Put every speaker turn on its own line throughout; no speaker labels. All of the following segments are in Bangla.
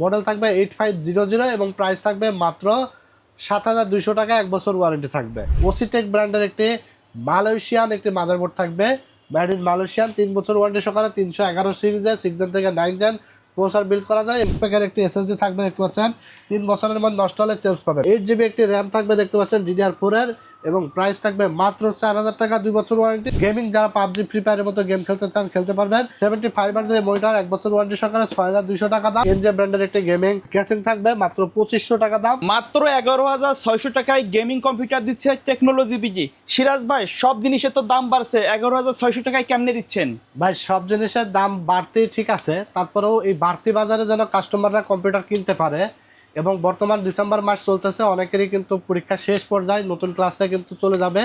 মডেল থাকবে 8500 এবং প্রাইস থাকবে মাত্র 7200 টাকা, 1 বছর ওয়ারেন্টি থাকবে। ওসিটেক ব্র্যান্ডের একটি মালয়েশিয়ান একটি মাদারবোর্ড থাকবে, মেড ইন মালয়েশিয়ান, 3 বছর ওয়ারেন্টি সহকারে 311 সিরিজে 6 জেন থেকে 9 জেন প্রসেসর বিল্ড করা যায়। স্পেকের একটি এসএসডি থাকবে দেখতে পাচ্ছেন, 3 বছরের মধ্যে নষ্ট হলে চেঞ্জ পাবেন। 8GB একটি র্যাম থাকবে দেখতে পাচ্ছেন DDR4 এর এবং প্রাইস থাকবে মাত্র 4000 টাকা, 2 বছর ওয়ারেন্টি। গেমিং যারা পাবজি ফ্রি ফায়ারের মতো গেম খেলতে চান খেলতে পারবেন। 75 Hz মনিটর, 1 বছর ওয়ারেন্টি সহকারে 6200 টাকা দাম। এনজে ব্র্যান্ডের একটি গেমিং ক্যাসিং থাকবে মাত্র 2500 টাকা দাম।
মাত্র 11600 টাকায় গেমিং কম্পিউটার দিচ্ছে টেকনোলজি বিজি। সিরাজ ভাই, সব জিনিসের তো দাম বাড়ছে, 11600 টাকায় কেমনে দিচ্ছেন?
ভাই সব জিনিসের দাম বাড়তে ঠিক আছে, তারপরেও এই বাড়তি বাজারে যেন কাস্টমাররা কম্পিউটার কিনতে পারে। এবং বর্তমান ডিসেম্বর মাস চলতেছে, অনেকেরই কিন্তু পরীক্ষা শেষ পর্যায়ে, নতুন ক্লাসে কিন্তু চলে যাবে,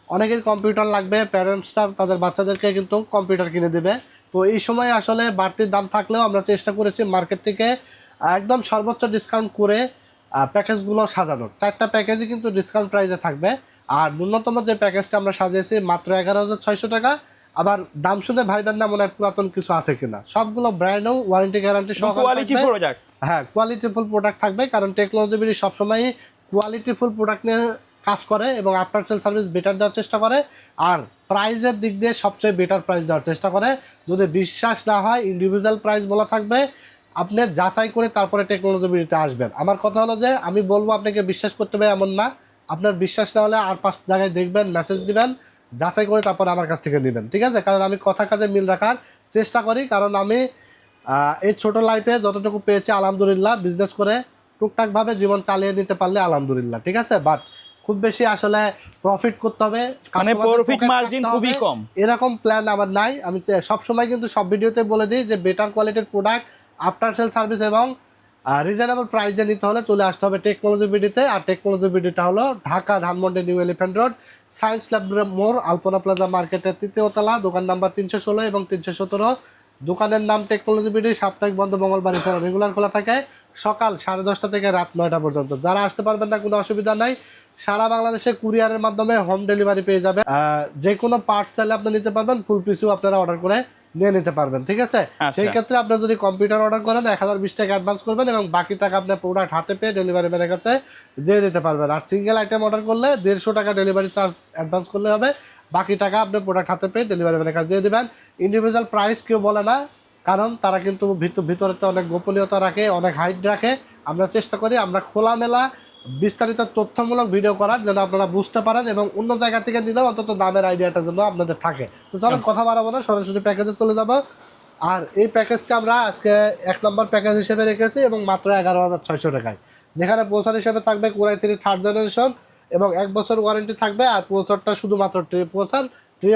অনেকের কম্পিউটার লাগবে, প্যারেন্টসরা তাদের বাচ্চাদেরকে কিন্তু কম্পিউটার কিনে দেবে। তো এই সময় আসলে বাড়তির দাম থাকলেও আমরা চেষ্টা করেছি মার্কেট থেকে একদম সর্বোচ্চ ডিসকাউন্ট করে প্যাকেজগুলো সাজানোর। 4টা প্যাকেজই কিন্তু ডিসকাউন্ট প্রাইসে থাকবে। আর ন্যূনতম যে প্যাকেজটা আমরা সাজিয়েছি মাত্র 11600 টাকা। আবার দাম শুনে ভাইবেন না মনে হয় পুরাতন কিছু আছে কিনা, সবগুলো ব্র্যান্ড নিউ ওয়ারেন্টি গ্যারান্টি সহকারে। হ্যাঁ, কোয়ালিটিফুল প্রোডাক্ট থাকবে, কারণ টেকনোলজি বিডি সবসময়ই কোয়ালিটিফুল প্রোডাক্ট নিয়ে কাজ করে এবং আফটার সেল সার্ভিস বেটার দেওয়ার চেষ্টা করে। আর প্রাইসের দিক দিয়ে সবচেয়ে বেটার প্রাইস দেওয়ার চেষ্টা করে। যদি বিশ্বাস না হয় ইন্ডিভিজুয়াল প্রাইস বলা থাকবে, আপনি যাচাই করে তারপরে টেকনোলজি বিডিতে আসবেন। আমার কথা হলো যে আমি বলবো আপনাকে বিশ্বাস করতে হবে এমন না, আপনার বিশ্বাস না হলে আর 5 জায়গায় দেখবেন, মেসেজ দিবেন, যাচাই করে তারপরে আমার কাছ থেকে নেবেন, ঠিক আছে? কারণ আমি কথা কাজে মিল রাখার চেষ্টা করি। কারণ আমি এই ছোট লাইফে যতটুকু পেয়েছি আলহামদুলিল্লাহ, বিজনেস করে টুকটাকভাবে জীবন চালিয়ে নিতে পারলে আলহামদুলিল্লাহ, ঠিক আছে? বাট খুব বেশি আসলে প্রফিট করতে হবে,
মানে প্রফিট মার্জিন খুবই কম,
এরকম প্ল্যান আমার নাই। আমি সবসময় কিন্তু সব ভিডিওতে বলে দিই যে বেটার কোয়ালিটির প্রোডাক্ট, আফটার সেল সার্ভিস এবং রিজনেবল প্রাইসে নিতে হলে চলে আসতে হবে টেকনোলজি বিডিতে। আর টেকনোলজি বিডিটা হলো Dhaka Dhanmondi new elephant road, science lab মোড়, আলপনা প্লাজা মার্কেটের 3য় তলা, দোকান নাম্বার 316 এবং 317। দোকানের নাম টেকনোলজি বিডি, সাপ্তাহিক বন্ধ, মঙ্গলবার এছাড়া রেগুলার খোলা থাকে সকাল 10:30 থেকে রাত 9টা পর্যন্ত। যারা আসতে পারবেন না কোনো অসুবিধা নাই, সারা বাংলাদেশে কুরিয়ারের মাধ্যমে হোম ডেলিভারি পেয়ে যাবে। যে কোনো পার্টস চাইলে আপনি নিতে পারবেন, ফুল পিসও আপনারা অর্ডার করে নিয়ে নিতে পারবেন, ঠিক আছে? সেই ক্ষেত্রে আপনি যদি কম্পিউটার অর্ডার করেন 1020 টাকা অ্যাডভান্স করবেন এবং বাকি টাকা আপনি প্রোডাক্ট হাতে পেয়ে ডেলিভারি ম্যানের কাছে দিয়ে দিতে পারবেন। আর সিঙ্গেল আইটেম অর্ডার করলে 150 টাকা ডেলিভারি চার্জ অ্যাডভান্স করলে হবে, বাকি টাকা আপনি প্রোডাক্ট হাতে পেয়ে ডেলিভারি ম্যানের কাছে দিয়ে দেবেন। ইন্ডিভিজুয়াল প্রাইস কেউ বলে না, কারণ তারা কিন্তু ভিতরে তো অনেক গোপনীয়তা রাখে, অনেক হাইট রাখে। আমরা চেষ্টা করি আমরা খোলামেলা বিস্তারিত তথ্যমূলক ভিডিও করার, যেন আপনারা বুঝতে পারেন এবং অন্য জায়গা থেকে দিলেও অন্তত দামের আইডিয়াটা যেন আপনাদের থাকে। তো চলুন কথা বাড়াবো না, সরাসরি প্যাকেজে চলে যাব। আর এই প্যাকেজটা আমরা আজকে 1 নম্বর প্যাকেজ হিসেবে রেখেছি এবং মাত্র 11600 টাকায়, যেখানে প্রসেসর হিসেবে থাকবে Core i3 থার্ড জেনারেশন এবং 1 বছর ওয়ারেন্টি থাকবে। আর প্রসেসরটা শুধুমাত্র প্রসেসর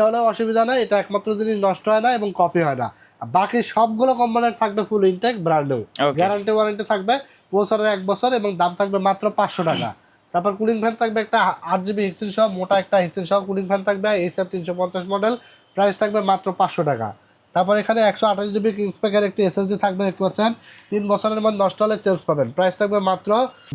হলেও অসুবিধা নাই, এটা একমাত্র জিনিস নষ্ট হয় না এবং কপি হয় না। বাকি সবগুলো কম্পোনেন্ট থাকবে full intact brand new, guarantee warranty থাকবে প্রসেসরের 1 বছর এবং দাম থাকবে মাত্র 500 টাকা। তারপর কুলিং ফ্যান থাকবে একটা 8GB হিটসিল সহ, মোটা একটা হিটসিল সহ কুলিং ফ্যান থাকবে, SF350 মডেল, প্রাইস থাকবে মাত্র 500 টাকা। তারপর এখানে 128GB কিংসপেকের একটি SSD থাকবে দেখতে পাচ্ছেন, 3 বছরের মধ্যে নষ্ট হলে চেঞ্জ পাবেন, প্রাইস থাকবে মাত্র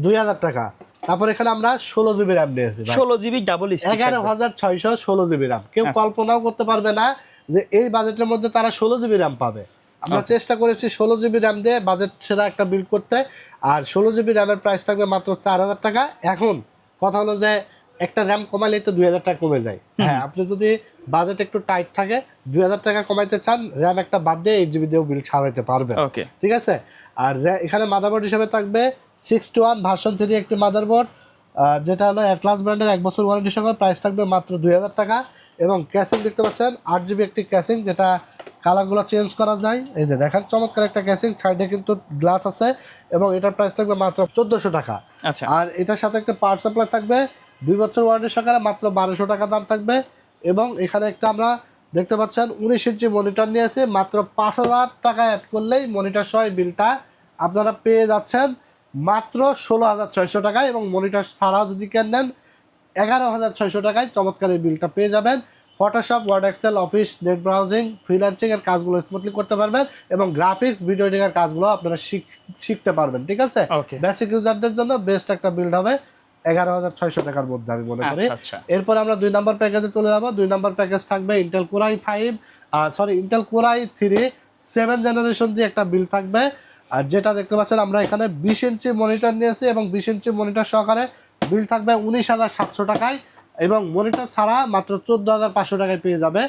2000 টাকা। তারপর এখানে আমরা 16GB র্যাম নিয়েছি,
16GB ডাবল
11600 16GB র্যাম। কেউ কল্পনাও করতে পারবে না যে এই বাজেটের মধ্যে তারা 16GB র্যাম পাবে। আমরা চেষ্টা করেছি 16GB র্যাম দিয়ে বাজেট সেরা একটা বিল্ড করতে। আর 16GB র্যামের প্রাইস থাকবে মাত্র 4000 টাকা। এখন কথা হলো যে একটা র্যাম কমাইলে তো 2000 টাকা কমে যায়। হ্যাঁ, আপনি যদি বাজেট একটু টাইট থাকে, 2000 টাকা কমাইতে চান, র্যাম একটা বাদ দিয়ে 8GB দিয়েও বিল্ড সাজাইতে পারবেন, ঠিক আছে? আর এখানে মাদারবোর্ড হিসেবে থাকবে 621 ভার্সন 3 একটি মাদারবোর্ড, যেটা হলো অ্যাটলাস ব্র্যান্ডের 1 বছর ওয়ারেন্টি সঙ্গে, প্রাইস থাকবে মাত্র 2000 টাকা। এবং ক্যাসিং দেখতে পাচ্ছেন 8GB একটি ক্যাসিং, যেটা কালারগুলো চেঞ্জ করা যায়। এই যে দেখেন, চমৎকার একটা ক্যাসিং, সাইডে কিন্তু গ্লাস আছে এবং এটার প্রাইস থাকবে মাত্র 1400 টাকা। আর এটার সাথে একটা পাওয়ার সাপ্লাই থাকবে 2 বছর ওয়ারেন্টি সহকারে, মাত্র 1200 টাকা দাম থাকবে। এবং এখানে একটা আমরা দেখতে পাচ্ছেন 19 ইঞ্চি মনিটর নিয়েছে, মাত্র 5000 টাকা অ্যাড করলেই মনিটর সহ বিলটা আপনারা পেয়ে যাচ্ছেন মাত্র 16600 টাকায়। এবং মনিটর ছাড়াও যদি নেন 11600 টাকায় চমৎকার এই বিলটা পেয়ে যাবেন। Photoshop, Word, Excel, Office, net browsing, freelancing এর কাজগুলো স্মুথলি করতে পারবেন এবং গ্রাফিক্স, ভিডিও এডিটিং এর কাজগুলো আপনারা শিখতে পারবেন, ঠিক আছে? বেসিক ইউজারদের জন্য বেস্ট একটা বিল্ড হবে 11600 টাকার মধ্যে আমি মনে করি। এরপর আমরা 2 নম্বর প্যাকেজে চলে যাব। 2 নম্বর প্যাকেজ থাকবে ইন্টেল Core i3 7 জেনারেশন দিয়ে একটা বিল্ড থাকবে। আর যেটা দেখতে পাচ্ছেন আমরা এখানে 20 ইঞ্চি মনিটর নিয়েছি এবং 20 ইঞ্চি মনিটর সহকারে বিল থাকবে 19,700 টাকায় এবং মনিটর ছাড়া মাত্র 14,500 টাকায় পেয়ে যাবে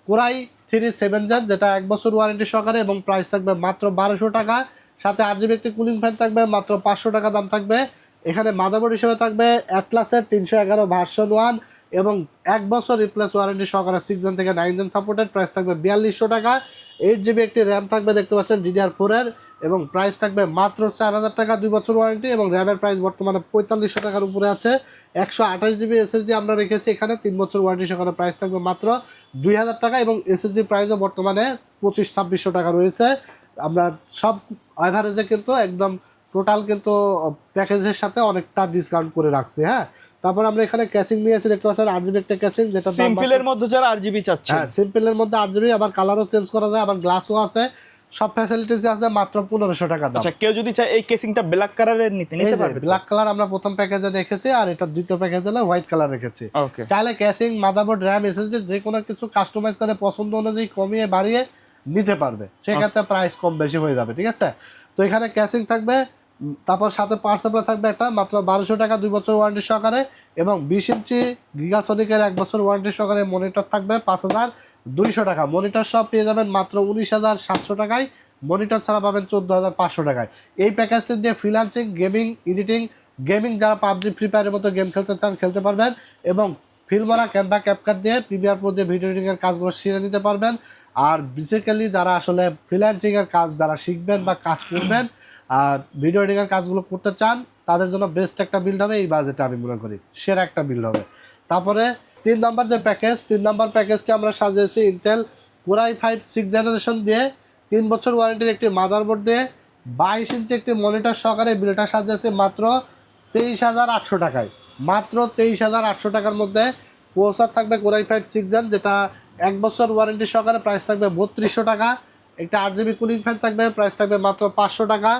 কোরাই 3 7 যেটা 1 বছর ওয়ারেন্টি সহকারে এবং প্রাইস থাকবে মাত্র 1200 টাকা। সাথে 8 GB একটি কুলিং ফ্যান থাকবে মাত্র 500 টাকা দাম থাকবে। এখানে মাদারবোর্ড হিসেবে থাকবে অ্যাটলাসের 311 ভার্সন 1 এবং 1 বছর রিপ্লেস ওয়ারেন্টি সহকারে 6 জেন থেকে 9 জেন সাপোর্টেড, প্রাইস থাকবে 4200 টাকা। 8 GB একটি র্যাম থাকবে দেখতে পাচ্ছেন DDR4 এর এবং প্রাইস থাকবে মাত্র 4000 টাকা, 2 বছর ওয়ারেন্টি এবং র্যামের প্রাইস বর্তমানে 4500 টাকার উপরে আছে। 128 GB SSD আমরা রেখেছি এখানে 3 বছর ওয়ারেন্টি সহকারে, প্রাইস থাকবে মাত্র 2000 টাকা এবং SSD প্রাইসও বর্তমানে 2500-2600 টাকা রয়েছে। আমরা সব এভারেজে কিন্তু একদম টোটাল কিন্তু প্যাকেজের সাথে অনেকটা ডিসকাউন্ট করে রাখছি। হ্যাঁ, তারপর আমরা এখানে ক্যাসিং নিয়েছি দেখতে পাচ্ছেন 8 GB একটা ক্যাসিং, যেটা
সিম্পলের মধ্যে যারা 8 GB চাচ্ছে,
হ্যাঁ সিম্পলের মধ্যে 8 GB, আবার কালারও চেঞ্জ করা যায়, আবার গ্লাসও আছে, সব ফ্যাসিলিটিস আছে, মাত্র 1500 টাকা দাম।
আচ্ছা, কেউ যদি চায় এই কেসিংটা ব্ল্যাক কালারের নিতে পারবে?
ব্ল্যাক কালার আমরা প্রথম প্যাকেজে রেখেছি আর এটা দ্বিতীয় প্যাকেজে হোয়াইট কালার রেখেছি।
ওকে,
চাইলে ক্যাসিং, মাদারবোর্ড, র্যাম, এসএসডি যে কোনো কিছু কাস্টমাইজ করে পছন্দ অনুযায়ী কমিয়ে বাড়িয়ে নিতে পারবে, সেক্ষেত্রে প্রাইস কম বেশি হয়ে যাবে। ঠিক আছে, তো এখানে ক্যাসিং থাকবে, তারপর সাথে পাওয়ার সাপ্লাই থাকবে একটা মাত্র 1200 টাকা, 2 বছর ওয়ারেন্টি সহকারে এবং 20 ইঞ্চি গিগাসনিকের 1 বছর ওয়ারেন্টি সহকারে মনিটর থাকবে 5200 টাকা। মনিটর সব পেয়ে যাবেন মাত্র 19,700 টাকায়, মনিটর ছাড়া পাবেন 14,500 টাকায়। এই প্যাকেজটি দিয়ে ফ্রিল্যান্সিং, গেমিং, এডিটিং, গেমিং যারা পাবজি, ফ্রি ফায়ারের মতো গেম খেলতে চান খেলতে পারবেন এবং ফিল্মরা, ক্যানভা, ক্যাপকাট দিয়ে প্রিমিয়ার প্রো দিয়ে ভিডিও এডিটিংয়ের কাজগুলো শিখে নিতে পারবেন। আর বেসিক্যালি যারা আসলে ফ্রিল্যান্সিংয়ের কাজ যারা শিখবেন বা কাজ করবেন আর ভিডিও এডিটিংয়ের কাজগুলো করতে চান তাদের জন্য বেস্ট একটা বিল্ড হবে, এই বাজেটে আমি মনে করি সেরা একটা বিল্ড হবে। তারপরে 3 নম্বর যে প্যাকেজ, 3 নম্বর প্যাকেজটি আমরা সাজিয়েছি ইন্টেল কোরাই 5 6 জেনারেশন দিয়ে 3 বছর ওয়ারেন্টির একটি মাদারবোর্ড দিয়ে 22 ইঞ্চি একটি মনিটর সহকারে বিলটা সাজিয়েছি মাত্র 23,800 টাকায়। মাত্র 23,800 টাকার মধ্যে প্রসেসর থাকবে কোরাই 5 6 জেন, যেটা 1 বছর ওয়ারেন্টি সহকারে, প্রাইস থাকবে 3200 টাকা। একটা 8 GB কুলিং ফ্যান থাকবে, প্রাইস থাকবে মাত্র 500 টাকা।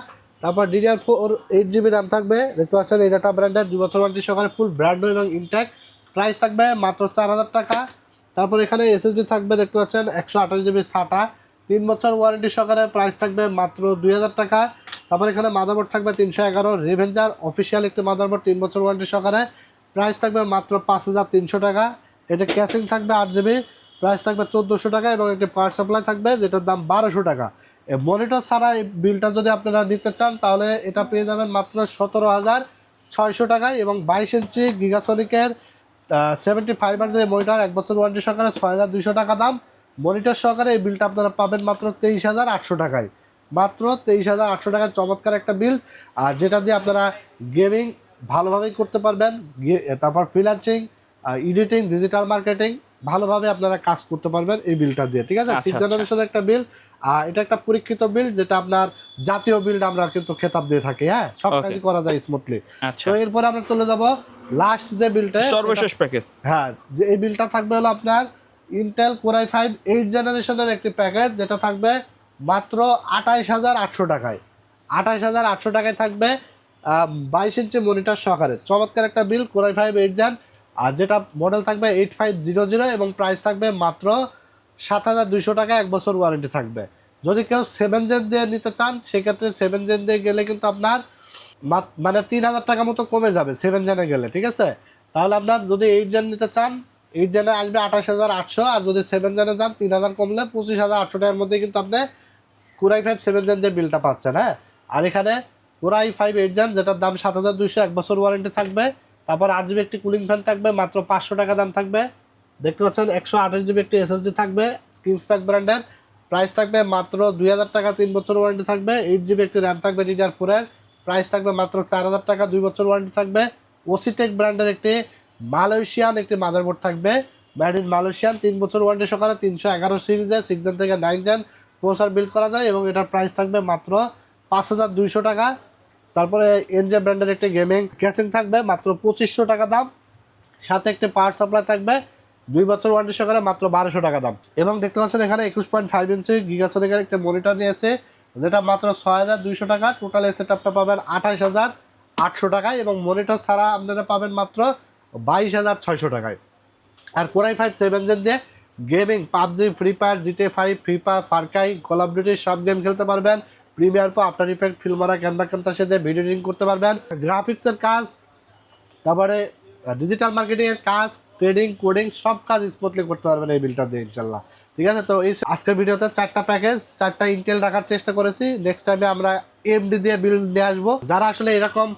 তারপর DDR4 8 GB র্যাম থাকবে দেখতে পাচ্ছেন, এই ডাটা ব্র্যান্ডের 2 বছর ওয়ারেন্টি সহকারে ফুল ব্র্যান্ড এবং ইনট্যাক, প্রাইস থাকবে মাত্র 4000 টাকা। তারপর এখানে SSD থাকবে দেখতে পাচ্ছেন 128 GB SATA 3 বছর ওয়ারেন্টি সহকারে, প্রাইস থাকবে মাত্র 2000 টাকা। তারপর এখানে মাদারবোর্ড থাকবে 311 রেভেঞ্জার অফিসিয়াল একটি মাদারবোর্ড 3 বছর ওয়ারেন্টি সহকারে, প্রাইস থাকবে মাত্র 5300 টাকা। এটা ক্যাসিং থাকবে 8 GB, প্রাইস থাকবে 1400 টাকা এবং একটি পাওয়ার সাপ্লাই থাকবে যেটার দাম 1200 টাকা। এই মনিটর ছাড়া এই বিলটা যদি আপনারা নিতে চান তাহলে এটা পেয়ে যাবেন মাত্র 17,600 টাকায় এবং 22 ইঞ্চি গিগাসনিকের 75 যে মনিটর 1 বছর ওয়ারেন্টি সহকারে 6,200 টাকা দাম। মনিটর সহকারে এই বিলটা আপনারা পাবেন মাত্র 23,800 টাকায়। মাত্র 23,800 টাকায় চমৎকার একটা বিল, আর যেটা দিয়ে আপনারা গেমিং ভালোভাবেই করতে পারবেন, তারপর ফ্রিল্যান্সিং, এডিটিং, ডিজিটাল মার্কেটিং ভালোভাবে আপনারা কাজ করতে পারবেন এই বিলটা দিয়ে। ঠিক আছে, 6 জেনারেশনের একটা বিল, আর এটা একটা পরীক্ষিত বিল যেটা আপনার জাতীয় বিল্ড আমরা কিন্তু খেতাব দিয়ে থাকি। হ্যাঁ, সব কাজই করা যায় স্মুথলি। তো এরপরে আমরা চলে যাব লাস্ট যে বিলটা,
সর্বশেষ প্যাকেজ।
হ্যাঁ, যে এই বিলটা থাকবে হলো আপনার ইন্টেল কোরাই 5 8 জেনারেশনের একটি প্যাকেজ, যেটা থাকবে মাত্র 28,800 টাকায়। 28,800 টাকায় থাকবে 22 ইঞ্চি মনিটর সহকারে চমৎকার একটা বিল কোরাই 5 8 জেন, আর যেটা মডেল থাকবে 8500 এবং প্রাইস থাকবে মাত্র 7,200 টাকা, 1 বছর ওয়ারেন্টি থাকবে। যদি কেউ 7 জেন দিয়ে নিতে চান সেক্ষেত্রে 7 জেন দিয়ে গেলে কিন্তু আপনার মানে 3,000 টাকা মতো কমে যাবে 7 জেনে গেলে। ঠিক আছে, তাহলে আপনার যদি 8 জেন নিতে চান 8 জেনে আসবে 28,800, আর যদি 7 জেনে যান 3,000 কমলে 25,800 টাকার মধ্যে কিন্তু আপনি কোরাই 5 7 জেন দিয়ে বিলটা পাচ্ছেন। হ্যাঁ, আর এখানে কোরাই 5 8 জেন যেটার দাম 7,200, 1 বছর ওয়ারেন্টি থাকবে। তারপর 8 GB একটি কুলিং ফ্যান থাকবে মাত্র 500 টাকা দাম থাকবে। দেখতে পাচ্ছেন 128 GB একটি SSD থাকবে স্কিনস্প্যাক ব্র্যান্ডের, প্রাইস থাকবে মাত্র 2000 টাকা, 3 বছর ওয়ারেন্টি থাকবে। 8 GB একটি র্যাম থাকবে DDR4 এর, প্রাইস থাকবে মাত্র 4000 টাকা, 2 বছর ওয়ারেন্টি থাকবে। ওসিটেক ব্র্যান্ডের একটি মালয়েশিয়ান একটি মাদারবোর্ড থাকবে মেড ইন মালয়েশিয়ান, 3 বছর ওয়ারেন্টি সহকারে 311 সিরিজে 6 জেন থেকে 9 জেন প্রসেসর বিল্ড করা যায় এবং এটার প্রাইস থাকবে মাত্র 5200 টাকা। তারপরে এনজে ব্র্যান্ডের একটি গেমিং ক্যাসিং থাকবে মাত্র 2500 টাকা দাম, সাথে একটি পাওয়ার সাপ্লাই থাকবে 2 বছর ওয়ারেন্টি সহকারে মাত্র 1200 টাকা দাম। এবং দেখতে পাচ্ছেন এখানে 21.5 ইঞ্চি গিগাসনিকের একটা মনিটর নিয়েছে যেটা মাত্র 6,200 টাকা। টোটাল এই সেটআপটা পাবেন 28,800 টাকায় এবং মনিটর ছাড়া আপনারা পাবেন মাত্র 22,600 টাকায়। আর কোরাই 5 7 জেন দিয়ে gaming PUBG, Free Fire, GTA 5, Free Fire, Far Cry, Call of Duty সব গেম খেলতে পারবেন। Premiere Pro, After Effect, Filmora, Canva ক্যামটার সাথে ভিডিও এডিটিং করতে পারবেন। গ্রাফিক্সের কাজ, তারপরে ডিজিটাল মার্কেটিংয়ের কাজ, ট্রেডিং, কোডিং সব কাজ স্মুথলি করতে পারবেন এই বিলটা দিয়ে ইনশাল্লাহ। ঠিক আছে, তো এই আজকের ভিডিওতে 4টা প্যাকেজ, 4টা ইন্টেল রাখার চেষ্টা করেছি। নেক্সট টাইমে আমরা এমডি দিয়ে বিল নিয়ে আসবো। যারা আসলে এরকম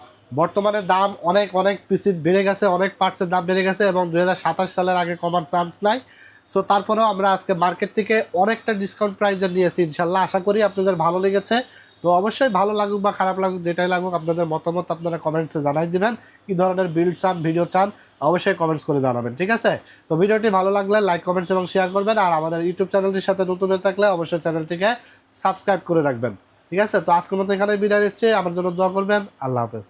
বর্তমানে দাম অনেক অনেক পিসি বেড়ে গেছে, অনেক পার্টসের দাম বেড়ে গেছে এবং 2027 সালের আগে কমার চান্স নাই। সো তারপরেও আমরা আজকে মার্কেট থেকে অনেকটা ডিসকাউন্ট প্রাইসে নিয়েছি ইনশাল্লাহ। আশা করি আপনাদের ভালো লেগেছে। তো অবশ্যই ভালো লাগুক বা খারাপ লাগুক, যেটাই লাগুক আপনাদের মতামত আপনারা কমেন্টসে জানাই দিবেন। কী ধরনের বিল্ড চান, ভিডিও চান, অবশ্যই কমেন্টস করে জানাবেন। ঠিক আছে, তো ভিডিওটি ভালো লাগলে লাইক, কমেন্টস এবং শেয়ার করবেন। আর আমাদের ইউটিউব চ্যানেলটির সাথে নতুন হয়ে থাকলে অবশ্যই চ্যানেলটিকে সাবস্ক্রাইব করে রাখবেন। ঠিক আছে, তো আজকের মতো এখানে বিদায় নিচ্ছি। আমার জন্য দোয়া করবেন। আল্লাহ হাফেজ।